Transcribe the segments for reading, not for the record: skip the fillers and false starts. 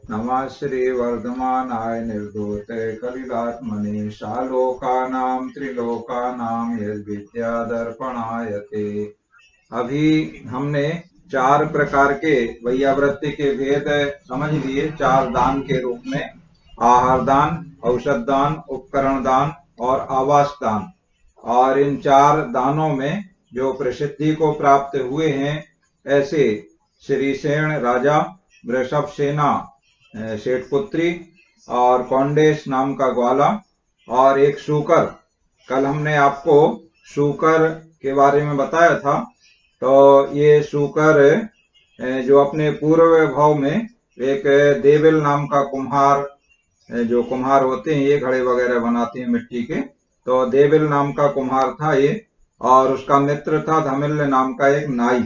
नमः श्री वर्धमानाय निर्धूते कलिलात्मने शालोकानां त्रिलोकानां यद्विद्या दर्पणायते। अभी हमने चार प्रकार के वैयावृत्ति के भेद समझ लिए, चार दान के रूप में: आहार दान, औषध दान, उपकरण दान और आवास दान। और इन चार दानों में जो प्रसिद्धि को प्राप्त हुए हैं, ऐसे श्रीसेन राजा, वृषभ सेना शेठपुत्री और कौंडेश नाम का ग्वाला और एक शूकर। कल हमने आपको शूकर के बारे में बताया था। तो ये शूकर जो अपने पूर्व भाव में एक देविल नाम का कुम्हार, जो कुम्हार होते हैं ये घड़े वगैरह बनाते हैं मिट्टी के, तो देविल नाम का कुम्हार था ये, और उसका मित्र था धमिल्य नाम का एक नाई।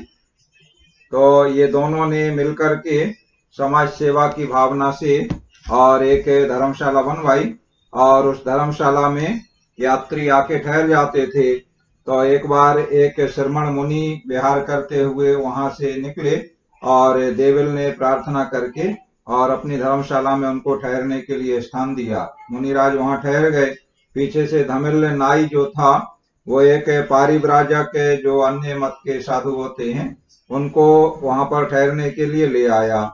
तो ये दोनों ने मिलकर के समाज सेवा की भावना से और एक धर्मशाला बनवाई, और उस धर्मशाला में यात्री आके ठहर जाते थे। तो एक बार एक श्रमण मुनि विहार करते हुए वहां से निकले, और देविल ने प्रार्थना करके और अपनी धर्मशाला में उनको ठहरने के लिए स्थान दिया। मुनिराज वहां ठहर गए। पीछे से धमिल्य नाई जो था, वो एक पारिव्राजक जो अन्य मत के साधु होते हैं, उनको वहां पर ठहरने के लिए ले आया।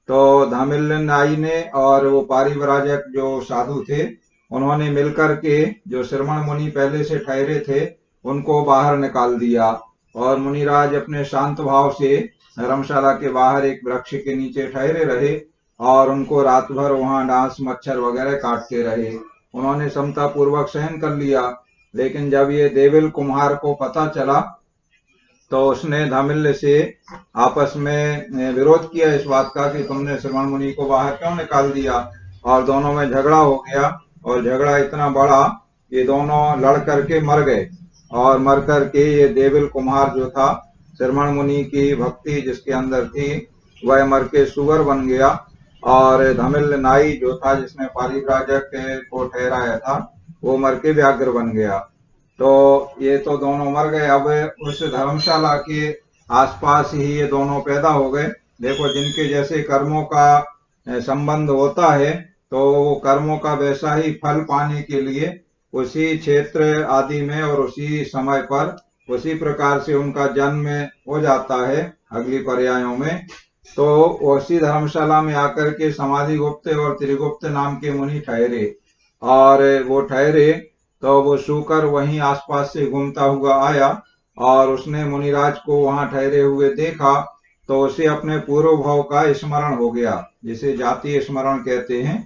तो धामिल्य नाई ने और वो पारिव्राजक जो साधु थे, उन्होंने मिलकर के जो श्रमण मुनि पहले से ठहरे थे उनको बाहर निकाल दिया, और मुनिराज अपने शांत भाव से धर्मशाला के बाहर एक वृक्ष के नीचे ठहरे रहे, और उनको रात भर वहां डांस मच्छर वगैरह काटते रहे। उन्होंने समता पूर्वक सहन कर लिया। लेकिन जब ये देविल कुम्हार को पता चला, तो उसने धामिल्य से आपस में विरोध किया इस बात का कि तुमने श्रवण मुनि को बाहर क्यों निकाल दिया, और दोनों में झगड़ा हो गया। और झगड़ा इतना बड़ा, ये दोनों लड़ करके मर गए। और मर करके ये देविल कुम्हार जो था, श्रवण मुनि की भक्ति जिसके अंदर थी, वह मर के सुअर बन गया। और धमिल्य नाई जो था, जिसने पारिव्राजक को ठहराया था, वो मर के व्याघ्र बन गया। तो ये तो दोनों मर गए। अब उस धर्मशाला के आसपास ही ये दोनों पैदा हो गए। देखो, जिनके जैसे कर्मों का संबंध होता है, तो वो कर्मों का वैसा ही फल पाने के लिए उसी क्षेत्र आदि में और उसी समय पर उसी प्रकार से उनका जन्म हो जाता है अगली पर्यायों में। तो उसी धर्मशाला में आकर के समाधि गुप्त और त्रिगुप्त नाम के मुनि ठहरे, और वो ठहरे तो वो शूकर वहीं आसपास से घूमता हुआ आया, और उसने मुनिराज को वहां ठहरे हुए देखा। तो उसे अपने पूर्व भाव का स्मरण हो गया, जिसे जातीय स्मरण कहते हैं।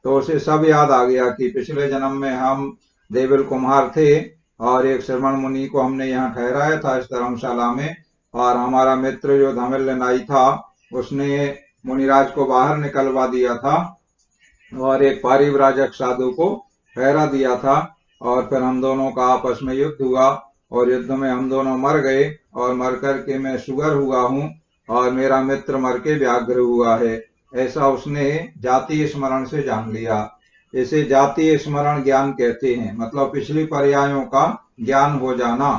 तो उसे सब याद आ गया कि पिछले जन्म में हम देविल कुम्हार थे, और एक श्रवण मुनि को हमने यहाँ ठहराया था इस धर्मशाला में, और हमारा मित्र जो धमिल्य नाई था, उसने मुनिराज को बाहर निकलवा दिया था और एक पारिव्राजक साधु को ठहरा दिया था। और फिर हम दोनों का आपस में युद्ध हुआ, और युद्ध में हम दोनों मर गए, और मर करके मैं सुगर हुआ हूँ, और मेरा मित्र मर के व्याघ्र हुआ है। ऐसा उसने जातीय स्मरण से जान लिया। इसे जातीय स्मरण ज्ञान कहते हैं, मतलब पिछली पर्यायों का ज्ञान हो जाना।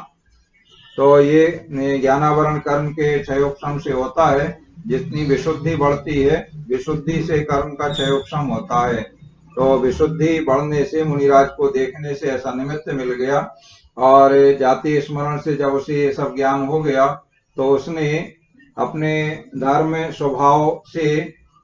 तो ये ज्ञानावरण कर्म के क्षयोक्षम से होता है। जितनी विशुद्धि बढ़ती है, विशुद्धि से कर्म का क्षयोक्षम होता है। तो विशुद्धि बढ़ने से मुनिराज को देखने से ऐसा निमित्त मिल गया, और जाति स्मरण से जब उसे ये सब ज्ञान हो गया, तो उसने अपने धर्म स्वभाव से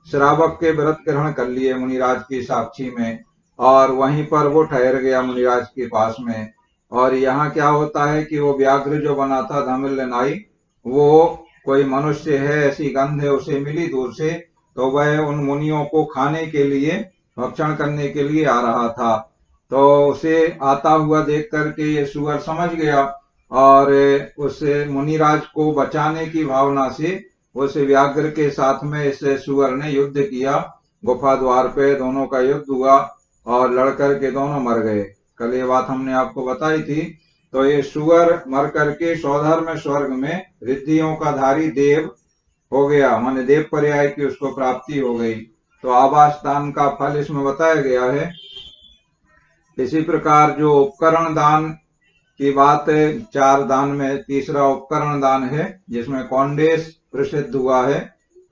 श्रावक के व्रत ग्रहण कर लिए मुनिराज की साक्षी में, और वहीं पर वो ठहर गया मुनिराज के पास में। और यहाँ क्या होता है कि वो व्याघ्र जो बना था धमिल्य नाई, वो कोई मनुष्य है, ऐसी गंध है उसे मिली दूर से, तो वह उन मुनियों को खाने के लिए, भक्षण करने के लिए आ रहा था। तो उसे आता हुआ देख करके ये सुअर समझ गया, और उस मुनिराज को बचाने की भावना से उस व्याघ्र के साथ में इस सुअर ने युद्ध किया। गुफा द्वार पे दोनों का युद्ध हुआ, और लड़कर के दोनों मर गए। कल ये बात हमने आपको बताई थी। तो ये सुअर मर करके स्वधर्म स्वर्ग में रिद्धियों का धारी देव हो गया, माने देव पर्याय की उसको प्राप्ति हो गई। तो आवास दान का फल इसमें बताया गया है। इसी प्रकार जो उपकरण दान की बात है, चार दान में तीसरा उपकरण दान है, जिसमें कौंडेश प्रसिद्ध हुआ है।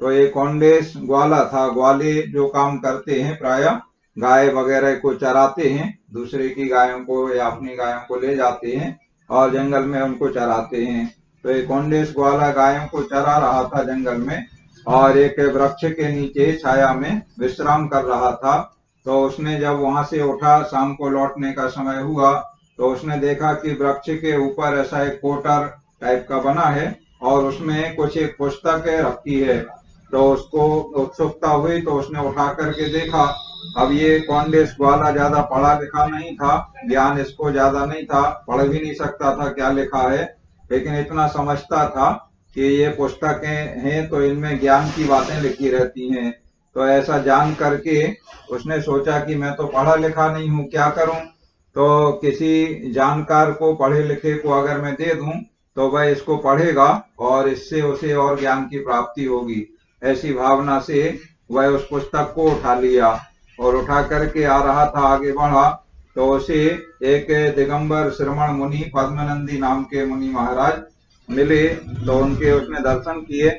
तो एक कौंडेश ग्वाला था। ग्वाले जो काम करते हैं प्रायः गाय वगैरह को चराते हैं, दूसरे की गायों को या अपनी गायों को ले जाते हैं और जंगल में उनको चराते हैं। तो एक कौंडेश ग्वाला गायों को चरा रहा था जंगल में और एक वृक्ष के नीचे छाया में विश्राम कर रहा था। तो उसने जब वहां से उठा, शाम को लौटने का समय हुआ, तो उसने देखा कि वृक्ष के ऊपर ऐसा एक कोटर टाइप का बना है और उसमें कुछ एक पुस्तक रखी है। तो उसको उत्सुकता हुई तो उसने उठा करके देखा। अब ये कौंडेश ग्वाला ज्यादा पढ़ा लिखा नहीं था, ज्ञान इसको ज्यादा नहीं था, पढ़ भी नहीं सकता था क्या लिखा है, लेकिन इतना समझता था कि ये पुस्तकें हैं तो इनमें ज्ञान की बातें लिखी रहती हैं। तो ऐसा जान करके उसने सोचा कि मैं तो पढ़ा लिखा नहीं हूँ, क्या करूं। तो किसी जानकार को, पढ़े लिखे को अगर मैं दे दूं तो वह इसको पढ़ेगा और इससे उसे और ज्ञान की प्राप्ति होगी। ऐसी भावना से वह उस पुस्तक को उठा लिया और उठा करके आ रहा था, आगे बढ़ा तो उसे एक दिगंबर श्रमण मुनि, पद्मनंदी नाम के मुनि महाराज मिले। तो उनके उसने दर्शन किए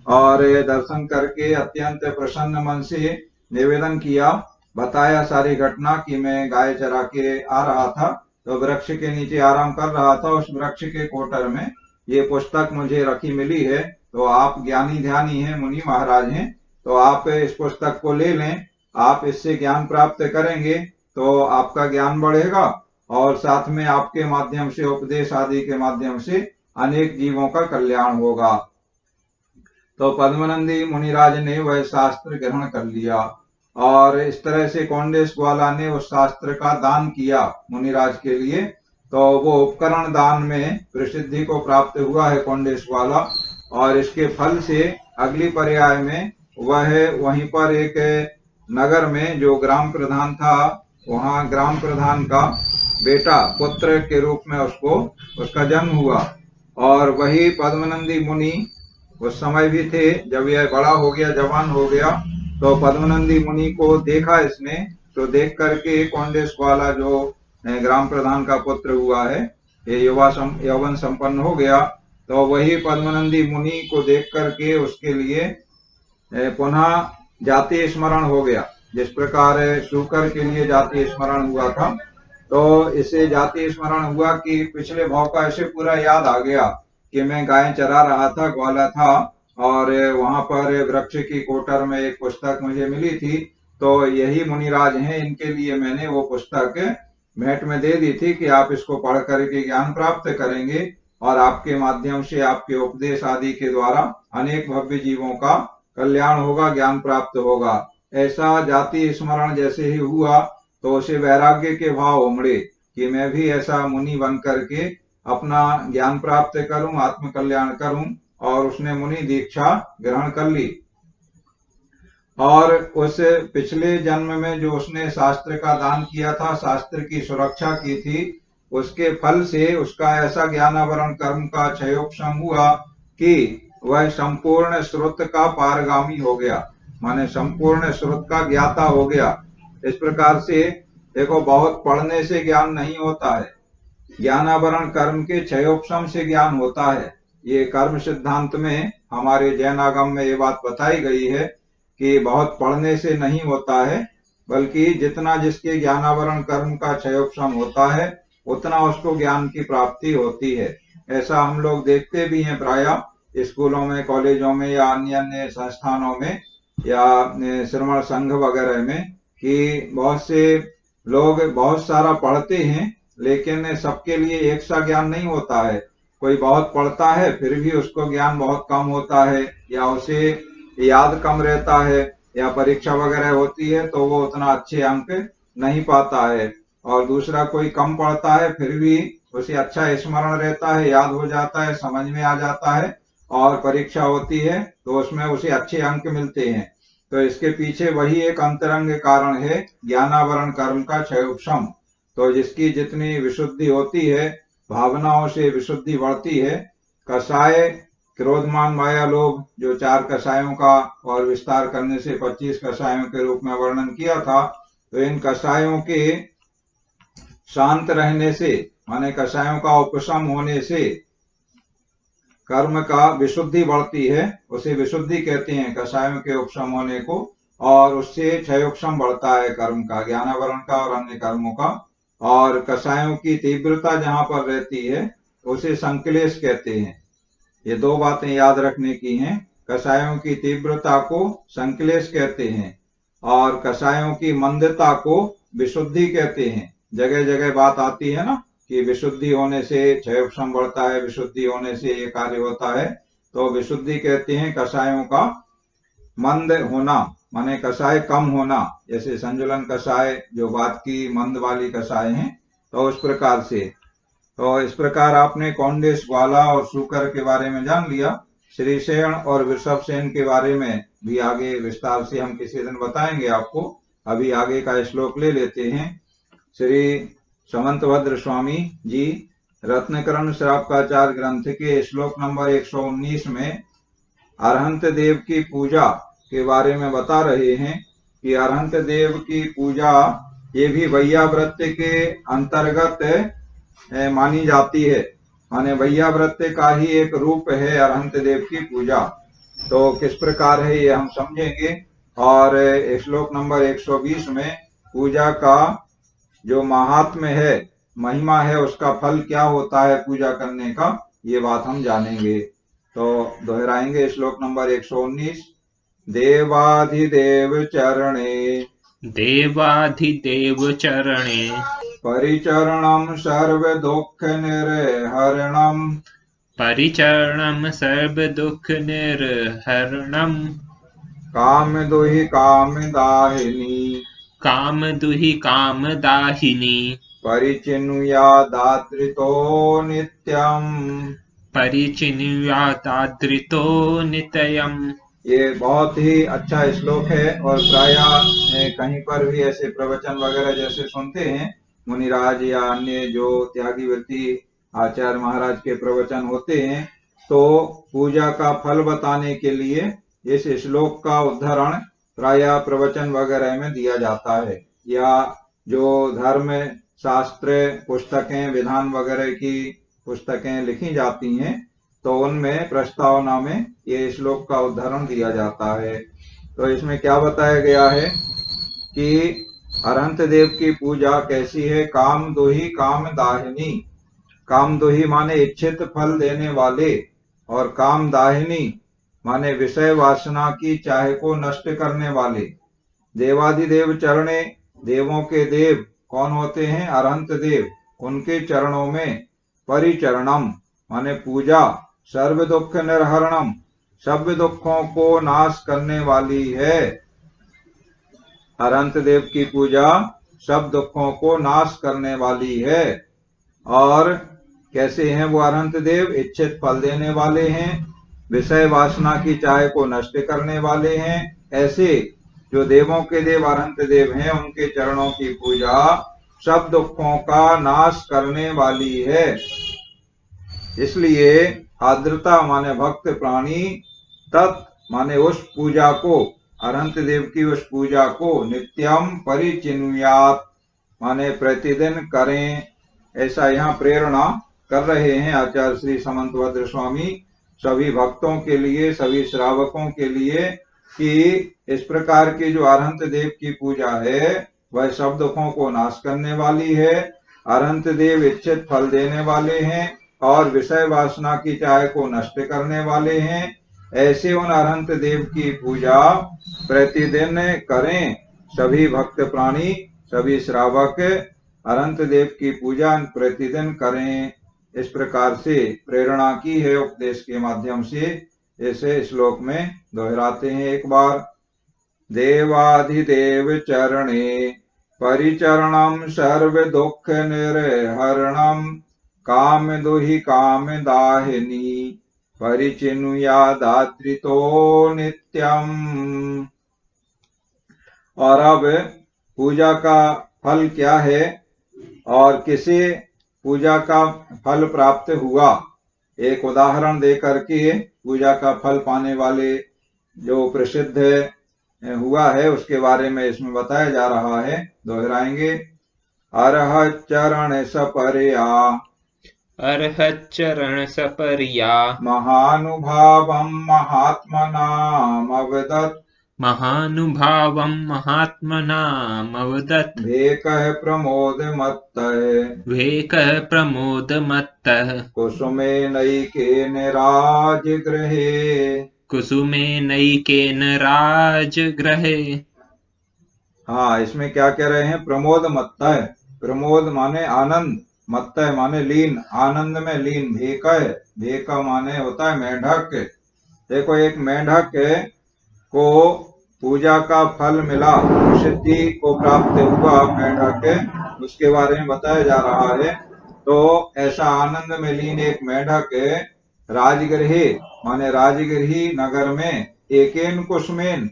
और दर्शन करके अत्यंत प्रसन्न मन से निवेदन किया, बताया सारी घटना कि मैं गाय चरा के आ रहा था, तो वृक्ष के नीचे आराम कर रहा था, उस वृक्ष के कोटर में ये पुस्तक मुझे रखी मिली है। तो आप ज्ञानी ध्यानी हैं, मुनि महाराज हैं, तो आप इस पुस्तक को ले लें, आप इससे ज्ञान प्राप्त करेंगे तो आपका ज्ञान बढ़ेगा और साथ में आपके माध्यम से, उपदेश आदि के माध्यम से अनेक जीवों का कल्याण होगा। तो पद्मनंदी मुनिराज ने वह शास्त्र ग्रहण कर लिया और इस तरह से कौंडेश ग्वाला ने उस शास्त्र का दान किया मुनिराज के लिए। तो वो उपकरण दान में प्रसिद्धि को प्राप्त हुआ है कौंडेश ग्वाला, और इसके फल से अगली पर्याय में वह वहीं पर एक नगर में जो ग्राम प्रधान था, वहां ग्राम प्रधान का बेटा, पुत्र के रूप में उसका जन्म हुआ। और वही पद्मनंदी मुनि उस समय भी थे, जब यह बड़ा हो गया, जवान हो गया, तो पद्मनंदी मुनि को देखा इसने। तो देख करके कौंडेश ग्वाला जो ग्राम प्रधान का पुत्र हुआ है, ये यौवन संपन्न हो गया। तो वही पद्मनंदी मुनि को देख करके उसके लिए पुनः जाति स्मरण हो गया। जिस प्रकार शूकर के लिए जाति स्मरण हुआ था, तो इसे जाति स्मरण हुआ कि पिछले भाव का ऐसे पूरा याद आ गया कि मैं गाय चरा रहा था, ग्वाला था, और वहां पर वृक्ष की कोटर में एक पुस्तक मुझे मिली थी। तो यही मुनिराज हैं, इनके लिए मैंने वो पुस्तक भेंट में दे दी थी कि आप इसको पढ़ करके ज्ञान प्राप्त करेंगे और आपके माध्यम से, आपके उपदेश आदि के द्वारा अनेक भव्य जीवों का कल्याण होगा, ज्ञान प्राप्त होगा। ऐसा जाति स्मरण जैसे ही हुआ तो उसे वैराग्य के भाव उमड़े कि मैं भी ऐसा मुनि बन करके अपना ज्ञान प्राप्त करूं, आत्म कल्याण करूं, और उसने मुनि दीक्षा ग्रहण कर ली। और उस पिछले जन्म में जो उसने शास्त्र का दान किया था, शास्त्र की सुरक्षा की थी, उसके फल से उसका ऐसा ज्ञानावरण कर्म का क्षयोपशम हुआ कि वह संपूर्ण श्रुत का पारगामी हो गया, माने संपूर्ण श्रुत का ज्ञाता हो गया। इस प्रकार से देखो, बहुत पढ़ने से ज्ञान नहीं होता है, ज्ञानावरण कर्म के क्षयोपशम से ज्ञान होता है। ये कर्म सिद्धांत में, हमारे जैन आगम में ये बात बताई गई है कि बहुत पढ़ने से नहीं होता है, बल्कि जितना जिसके ज्ञानावरण कर्म का क्षयोपशम होता है उतना उसको ज्ञान की प्राप्ति होती है। ऐसा हम लोग देखते भी हैं प्रायः स्कूलों में, कॉलेजों में या अन्य अन्य संस्थानों में या श्रमण संघ वगैरह में, कि बहुत से लोग बहुत सारा पढ़ते हैं लेकिन सबके लिए एक सा ज्ञान नहीं होता है। कोई बहुत पढ़ता है फिर भी उसको ज्ञान बहुत कम होता है, या उसे याद कम रहता है, या परीक्षा वगैरह होती है तो वो उतना अच्छे अंक नहीं पाता है। और दूसरा कोई कम पढ़ता है फिर भी उसे अच्छा स्मरण रहता है, याद हो जाता है, समझ में आ जाता है, और परीक्षा होती है तो उसमें उसे अच्छे अंक मिलते हैं। तो इसके पीछे वही एक अंतरंग कारण है, ज्ञानावरण कर्म का क्षयोपशम। तो जिसकी जितनी विशुद्धि होती है, भावनाओं से विशुद्धि बढ़ती है। कषाय, क्रोधमान, माया, लोभ, जो 4 कषायों का और विस्तार करने से 25 कषायों के रूप में वर्णन किया था, तो इन कषायों के शांत रहने से, माने कषायों का उपशम होने से कर्म का विशुद्धि बढ़ती है, उसे विशुद्धि कहते हैं कषायों के उपशम होने को। और उससे क्षयोक्षम बढ़ता है कर्म का, ज्ञानावरण का और अन्य कर्मों का। और कषायों की तीव्रता जहां पर रहती है उसे संक्लेश कहते हैं। ये दो बातें याद रखने की हैं। कषायों की तीव्रता को संक्लेश कहते हैं और कषायों की मंदता को विशुद्धि कहते हैं। जगह जगह बात आती है ना कि विशुद्धि होने से क्षयोक्षम बढ़ता है, विशुद्धि होने से ये कार्य होता है। तो विशुद्धि कहते हैं कषायों का मंद होना, माने कषाय कम होना, जैसे संजुलन कषाय जो बात की मंद वाली कषाय हैं, तो उस प्रकार से। तो इस प्रकार आपने कौंडेश, ग्वाला और शूकर के बारे में जान लिया। श्रीसेन और वृषभसेन के बारे में भी आगे विस्तार से हम किसी दिन बताएंगे आपको। अभी आगे का श्लोक ले लेते हैं। श्री समंतभद्र स्वामी जी रत्नकरण श्रावकाचार्य ग्रंथ के श्लोक नंबर 119 में अरहंत देव की पूजा के बारे में बता रहे हैं कि अरहंत देव की पूजा ये भी वैयाव्रत के अंतर्गत मानी जाती है। माने वैयाव्रत का ही एक रूप है अरहंत देव की पूजा। तो किस प्रकार है ये हम समझेंगे। और श्लोक नंबर 120 में पूजा का जो महात्म्य है, महिमा है, उसका फल क्या होता है पूजा करने का, ये बात हम जानेंगे। तो दोहराएंगे श्लोक नंबर 119। देवाधिदेव चरणे देवाधिदेव चरणे परिचरणं सर्व दुख निर्हरणं परिचरणं सर्वदुःखनिर्हरणं कामदुहि कामदाहिनी कामदुहि कामदाहिनी परिचिनुयादादृतो नित्यम्। परिचिनुयादादृतो नित्यम्। ये बहुत ही अच्छा श्लोक है और प्रायः कहीं पर भी ऐसे प्रवचन वगैरह जैसे सुनते हैं मुनिराज या अन्य जो त्यागी वृत्ति आचार्य महाराज के प्रवचन होते हैं, तो पूजा का फल बताने के लिए इस श्लोक का उद्धरण प्रायः प्रवचन वगैरह में दिया जाता है। या जो धर्म शास्त्र पुस्तकें, विधान वगैरह की पुस्तकें लिखी जाती हैं, तो उनमें प्रस्तावना में ये श्लोक का उदाहरण दिया जाता है। तो इसमें क्या बताया गया है कि अरहंत देव की पूजा कैसी है। काम दोही काम दाहिनी, काम दोही माने इच्छित फल देने वाले, और काम दाहिनी माने विषय वासना की चाह को नष्ट करने वाले। देवाधिदेव चरणे, देवों के देव कौन होते हैं, अरहंत देव, उनके चरणों में परिचरणम माने पूजा, सर्व दुख निर्हरणम सब दुखों को नाश करने वाली है। अरहंत देव की पूजा सब दुखों को नाश करने वाली है। और कैसे हैं वो अरहंत देव, इच्छित फल देने वाले हैं, विषय वासना की चाह को नष्ट करने वाले हैं। ऐसे जो देवों के देव अरहंत देव हैं, उनके चरणों की पूजा सब दुखों का नाश करने वाली है। इसलिए आर्द्रता माने भक्त प्राणी, तत् माने उस पूजा को, अरहंत देव की उस पूजा को नित्यम परिचिनुयात माने प्रतिदिन करें। ऐसा यहाँ प्रेरणा कर रहे हैं आचार्य श्री समंतभद्र स्वामी सभी भक्तों के लिए, सभी श्रावकों के लिए, कि इस प्रकार की जो अरहंत देव की पूजा है वह सब दुखों को नाश करने वाली है। अरहंत देव इच्छित फल देने वाले हैं और विषय वासना की चाह को नष्ट करने वाले हैं। ऐसे उन अरहंत देव की पूजा प्रतिदिन करें सभी भक्त प्राणी, सभी श्रावक अरहंत देव की पूजा प्रतिदिन करें। इस प्रकार से प्रेरणा की है उपदेश के माध्यम से। ऐसे श्लोक में दोहराते हैं एक बार। देवाधिदेव चरणे परिचरणम सर्व दुख निर्हरणम काम दुहि काम दाहिनी परिचिनुयादादृतो नित्यम। और अब पूजा का फल क्या है और किसे पूजा का फल प्राप्त हुआ, एक उदाहरण दे करके पूजा का फल पाने वाले जो प्रसिद्ध हुआ है उसके बारे में इसमें बताया जा रहा है। दोहराएंगे। अरह चरण सपरया अर्हच्चरण सपर्या महानुभावं महात्मनामवदत् महानुभावं महात्मनामवदत् भेकः प्रमोदमत्तः वेकः प्रमोदमत्तः कुसुमेनैकेन राजगृहे कुसुमेनैकेन राजगृहे। हाँ, इसमें क्या कह रहे हैं? प्रमोद मत्तः, प्रमोद माने आनंद, मत्तः माने लीन, आनंद में लीन। भेकः, भेका माने होता है मेढक। देखो, एक मेढक को पूजा का फल मिला, सिद्धि को प्राप्त हुआ मेढक, उसके बारे में बताया जा रहा है। तो ऐसा आनंद में लीन एक मेढक राजगृहे माने राजगृही नगर में एकेन कुसुमेन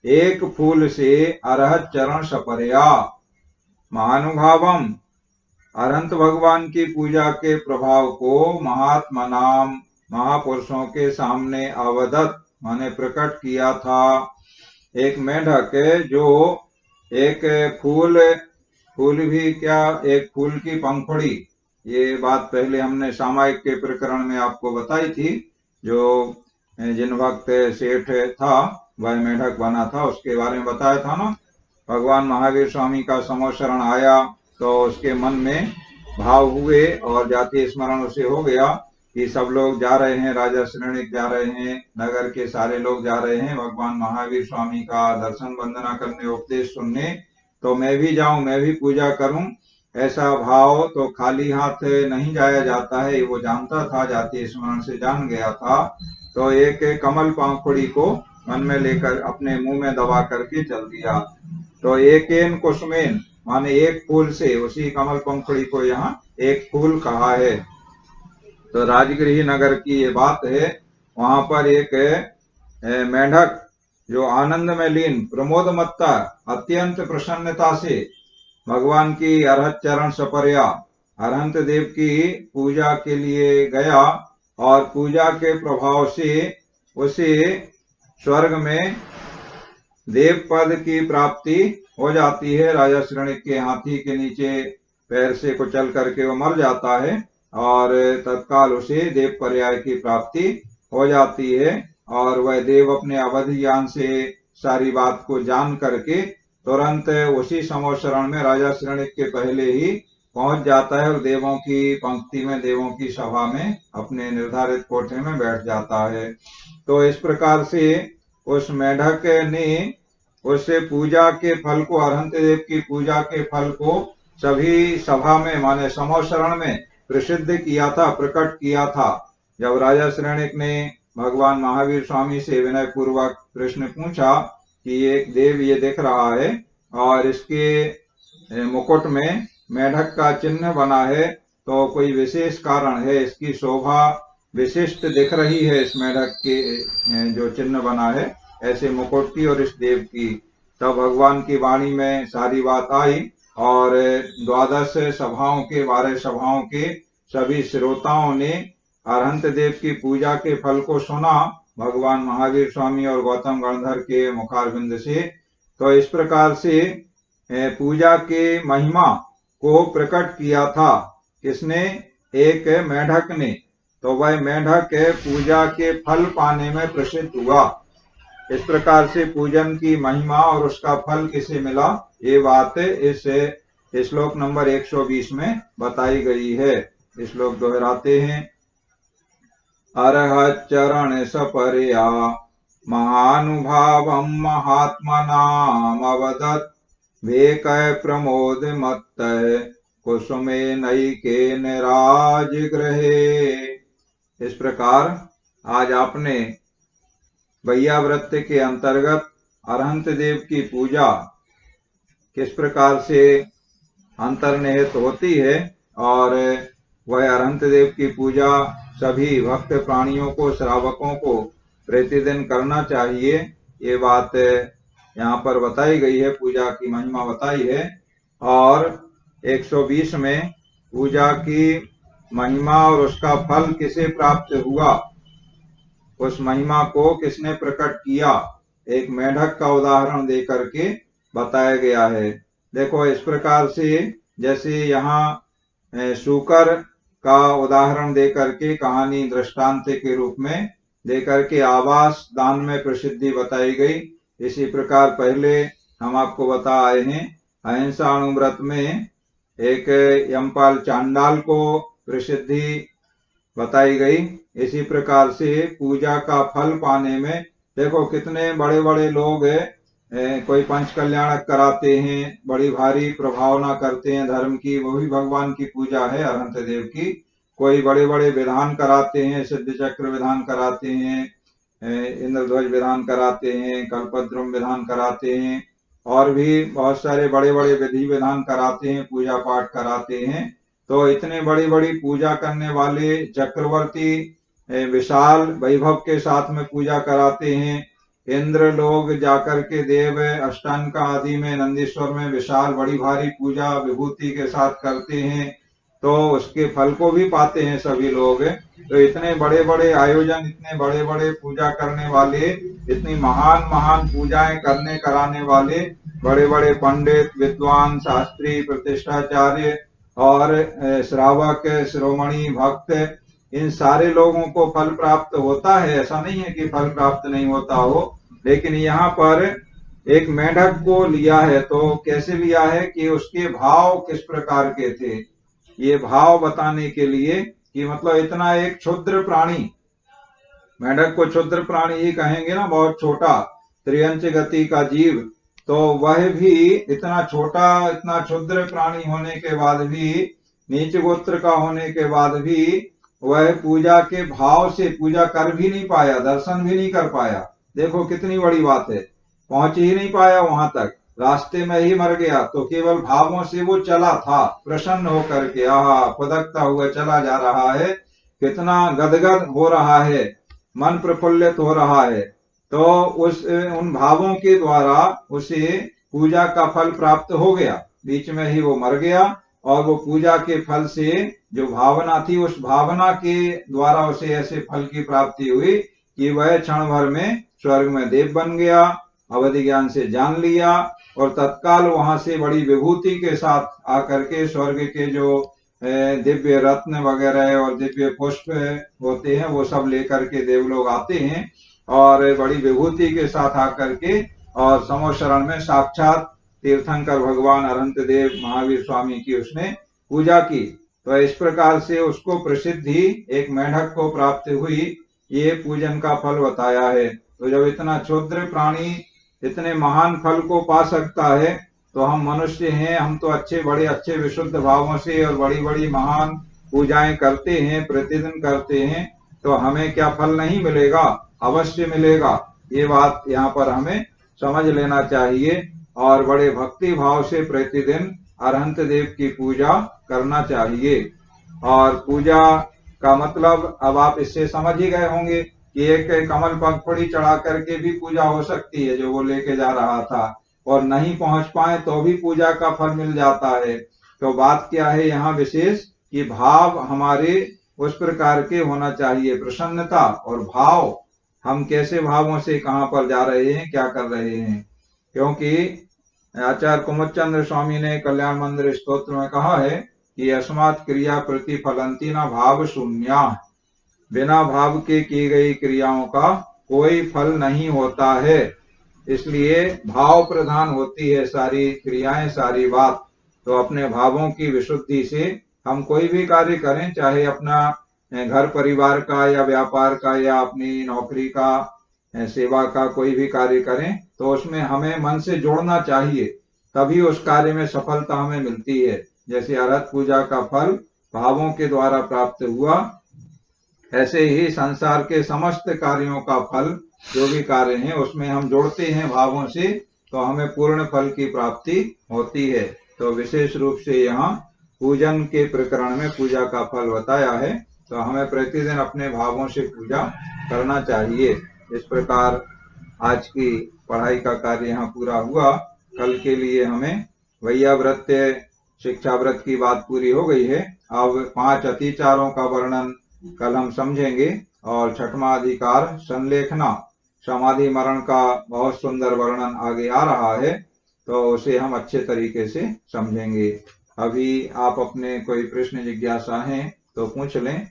एक फूल से अरहत चरण सपर्या महानुभावम अरहंत भगवान की पूजा के प्रभाव को महात्मा नाम महापुरुषों के सामने अवदत माने प्रकट किया था। एक मेढक जो एक फूल भी क्या, एक फूल की पंखुड़ी, ये बात पहले हमने सामायिक के प्रकरण में आपको बताई थी। जो जिन भक्त सेठ था वह मेढक बना था, उसके बारे में बताया था ना। भगवान महावीर स्वामी का समोशरण आया तो उसके मन में भाव हुए और जाति स्मरण उसे हो गया कि सब लोग जा रहे हैं, राजा श्रेणिक जा रहे हैं, नगर के सारे लोग जा रहे हैं भगवान महावीर स्वामी का दर्शन वंदना करने, उपदेश सुनने, तो मैं भी जाऊं, मैं भी पूजा करूं। ऐसा भाव तो खाली हाथ नहीं जाया जाता है, वो जानता था, जाति स्मरण से जान गया था। तो एक कमल पंखुड़ी को मन में लेकर अपने मुंह में दबा करके चल दिया। तो एकेन कुसुमेन माने एक फूल से, उसी कमल पंखुड़ी को यहाँ एक फूल कहा है। तो राजगृही नगर की ये बात है। वहां पर एक मेढक जो आनंद में लीन, प्रमोदमत्ता, अत्यंत प्रसन्नता से भगवान की अरहत चरण सपर्या, अरहंत देव की पूजा के लिए गया और पूजा के प्रभाव से उसे स्वर्ग में देव पद की प्राप्ति हो जाती है। राजा श्रेणिक के हाथी के नीचे पैर से कुचल करके वो मर जाता है और तत्काल उसे देव पर्याय की प्राप्ति हो जाती है और वह देव अपने अवधि ज्ञान से सारी बात को जान करके तुरंत उसी समोशरण में राजा श्रेणिक के पहले ही पहुंच जाता है और देवों की पंक्ति में, देवों की सभा में अपने निर्धारित कोठे में बैठ जाता है। तो इस प्रकार से उस मेढक ने उस पूजा के फल को, अरहंत देव की पूजा के फल को सभी सभा में माने समोशरण में प्रसिद्ध किया था, प्रकट किया था। जब राजा श्रेणिक ने भगवान महावीर स्वामी से विनय पूर्वक प्रश्न पूछा कि एक देव ये दिख रहा है और इसके मुकुट में मेढक का चिन्ह बना है, तो कोई विशेष कारण है, इसकी शोभा विशिष्ट दिख रही है इस मेढक के जो चिन्ह बना है ऐसे मुकुट की और इस देव की। तब भगवान की वाणी में सारी बात आई और 12 सभाओं के, 12 सभाओं के सभी श्रोताओं ने अरहंत देव की पूजा के फल को सुना भगवान महावीर स्वामी और गौतम गणधर के मुखारविंद से। तो इस प्रकार से पूजा के महिमा को प्रकट किया था किसने? एक मेढक ने। तो वह मेढक पूजा के फल पाने में प्रसिद्ध हुआ। इस प्रकार से पूजन की महिमा और उसका फल किसे मिला, ये बात इस श्लोक नंबर 120 में बताई गई है। श्लोक दोहराते हैं। अरहत चरण सपर्या महानुभावं महात्मनामवदत् भेकः प्रमोदमत्तः कुसुमेनैकेन राजगृहे। इस प्रकार आज आपने वैयाव्रत के अंतर्गत अरहंत देव की पूजा किस प्रकार से अंतर्निहित होती है और वह अरहंत देव की पूजा सभी भक्त प्राणियों को, श्रावकों को प्रतिदिन करना चाहिए, ये बात यहाँ पर बताई गई है, पूजा की महिमा बताई है। और 120 में पूजा की महिमा और उसका फल किसे प्राप्त हुआ, उस महिमा को किसने प्रकट किया, एक मेढक का उदाहरण दे करके बताया गया है। देखो, इस प्रकार से जैसे यहाँ शूकर का उदाहरण दे करके, कहानी दृष्टांत के रूप में दे करके आवास दान में प्रसिद्धि बताई गई। इसी प्रकार पहले हम आपको बता आए हैं, अहिंसा अणुव्रत में एक यमपाल चांडाल को प्रसिद्धि बताई गई। इसी प्रकार से पूजा का फल पाने में देखो कितने बड़े बड़े लोग कोई पंच कल्याणक कराते हैं, बड़ी भारी प्रभावना करते हैं धर्म की, वो भी भगवान की पूजा है अरहंत देव की। कोई बड़े बड़े विधान कराते हैं, सिद्ध चक्र विधान कराते हैं, इंद्रध्वज विधान कराते हैं, कल्पद्रुम विधान कराते हैं, और भी बहुत सारे बड़े बड़े विधि विधान कराते हैं, पूजा पाठ कराते हैं। तो इतने बड़ी बड़ी पूजा करने वाले चक्रवर्ती विशाल वैभव के साथ में पूजा कराते हैं। इंद्र लोग जाकर के देव अष्टांग आदि में नंदीश्वर में विशाल बड़ी भारी पूजा विभूति के साथ करते हैं, तो उसके फल को भी पाते हैं सभी लोग। तो इतने बड़े बड़े आयोजन, इतने बड़े बड़े पूजा करने वाले, इतनी महान महान पूजाएं करने कराने वाले बड़े बड़े पंडित, विद्वान, शास्त्री, प्रतिष्ठाचार्य और श्रावक, शिरोमणि भक्त, इन सारे लोगों को फल प्राप्त होता है। ऐसा नहीं है कि फल प्राप्त नहीं होता हो, लेकिन यहाँ पर एक मेंढक को लिया है, तो कैसे लिया है कि उसके भाव किस प्रकार के थे, ये भाव बताने के लिए कि मतलब इतना एक क्षुद्र प्राणी, मेंढक को क्षुद्र प्राणी ही कहेंगे ना, बहुत छोटा त्रियंच गति का जीव, तो वह भी इतना छोटा, इतना क्षुद्र प्राणी होने के बाद भी, नीच गोत्र का होने के बाद भी वह पूजा के भाव से पूजा कर भी नहीं पाया, दर्शन भी नहीं कर पाया। देखो कितनी बड़ी बात है, पहुंच ही नहीं पाया वहां तक, रास्ते में ही मर गया। तो केवल भावों से वो चला था, प्रसन्न होकर के, आहा, फुदकता हुआ चला जा रहा है, कितना गदगद हो रहा है, मन प्रफुल्लित हो रहा है। तो उन भावों के द्वारा उसे पूजा का फल प्राप्त हो गया, बीच में ही वो मर गया, और वो पूजा के फल से जो भावना थी, उस भावना के द्वारा उसे ऐसे फल की प्राप्ति हुई कि वह क्षण भर में स्वर्ग में देव बन गया, अवधि ज्ञान से जान लिया, और तत्काल वहां से बड़ी विभूति के साथ आकर के स्वर्ग के जो दिव्य रत्न वगैरह और दिव्य पुष्प होते हैं वो सब लेकर के देव लोग आते हैं, और बड़ी विभूति के साथ आकर के और समो शरण में साक्षात तीर्थंकर भगवान अरहंत देव महावीर स्वामी की उसने पूजा की। तो इस प्रकार से उसको प्रसिद्धि एक मेंढक को प्राप्त हुई, ये पूजन का फल बताया है। तो जब इतना क्षुद्र प्राणी इतने महान फल को पा सकता है, तो हम मनुष्य हैं, हम तो अच्छे बड़े अच्छे विशुद्ध भावों से और बड़ी बड़ी महान पूजाएं करते हैं, प्रतिदिन करते हैं, तो हमें क्या फल नहीं मिलेगा? अवश्य मिलेगा। ये बात यहाँ पर हमें समझ लेना चाहिए, और बड़े भक्ति भाव से प्रतिदिन अरहंत देव की पूजा करना चाहिए। और पूजा का मतलब अब आप इससे समझ ही गए होंगे कि एक कमल पगफड़ी चढ़ा करके भी पूजा हो सकती है, जो वो लेके जा रहा था, और नहीं पहुंच पाए तो भी पूजा का फल मिल जाता है। तो बात क्या है यहाँ विशेष, कि भाव हमारे उस प्रकार के होना चाहिए, प्रसन्नता और भाव, हम कैसे भावों से कहाँ पर जा रहे हैं, क्या कर रहे हैं। क्योंकि आचार्य कुमुदचंद्र स्वामी ने कल्याण मंदिर स्तोत्र में कहा है कि अस्मात् क्रिया प्रतिफलंती न भाव शून्या, बिना भाव के की गई क्रियाओं का कोई फल नहीं होता है। इसलिए भाव प्रधान होती है सारी क्रियाएं, सारी बात। तो अपने भावों की विशुद्धि से हम कोई भी कार्य करें, चाहे अपना घर परिवार का या व्यापार का या अपनी नौकरी का, सेवा का कोई भी कार्य करें, तो उसमें हमें मन से जोड़ना चाहिए, तभी उस कार्य में सफलता हमें मिलती है। जैसे अरहत पूजा का फल भावों के द्वारा प्राप्त हुआ, ऐसे ही संसार के समस्त कार्यों का फल, जो भी कार्य है उसमें हम जोड़ते हैं भावों से, तो हमें पूर्ण फल की प्राप्ति होती है। तो विशेष रूप से यहाँ पूजन के प्रकरण में पूजा का फल बताया है, तो हमें प्रतिदिन अपने भावों से पूजा करना चाहिए। इस प्रकार आज की पढ़ाई का कार्य यहाँ पूरा हुआ। कल के लिए हमें वैयाव्रत शिक्षा व्रत की बात पूरी हो गई है। अब 5 अतिचारों का वर्णन कल हम समझेंगे, और 6वां अधिकार संलेखना, समाधि मरण का बहुत सुंदर वर्णन आगे आ रहा है, तो उसे हम अच्छे तरीके से समझेंगे। अभी आप अपने कोई प्रश्न जिज्ञासा हैं तो पूछ लें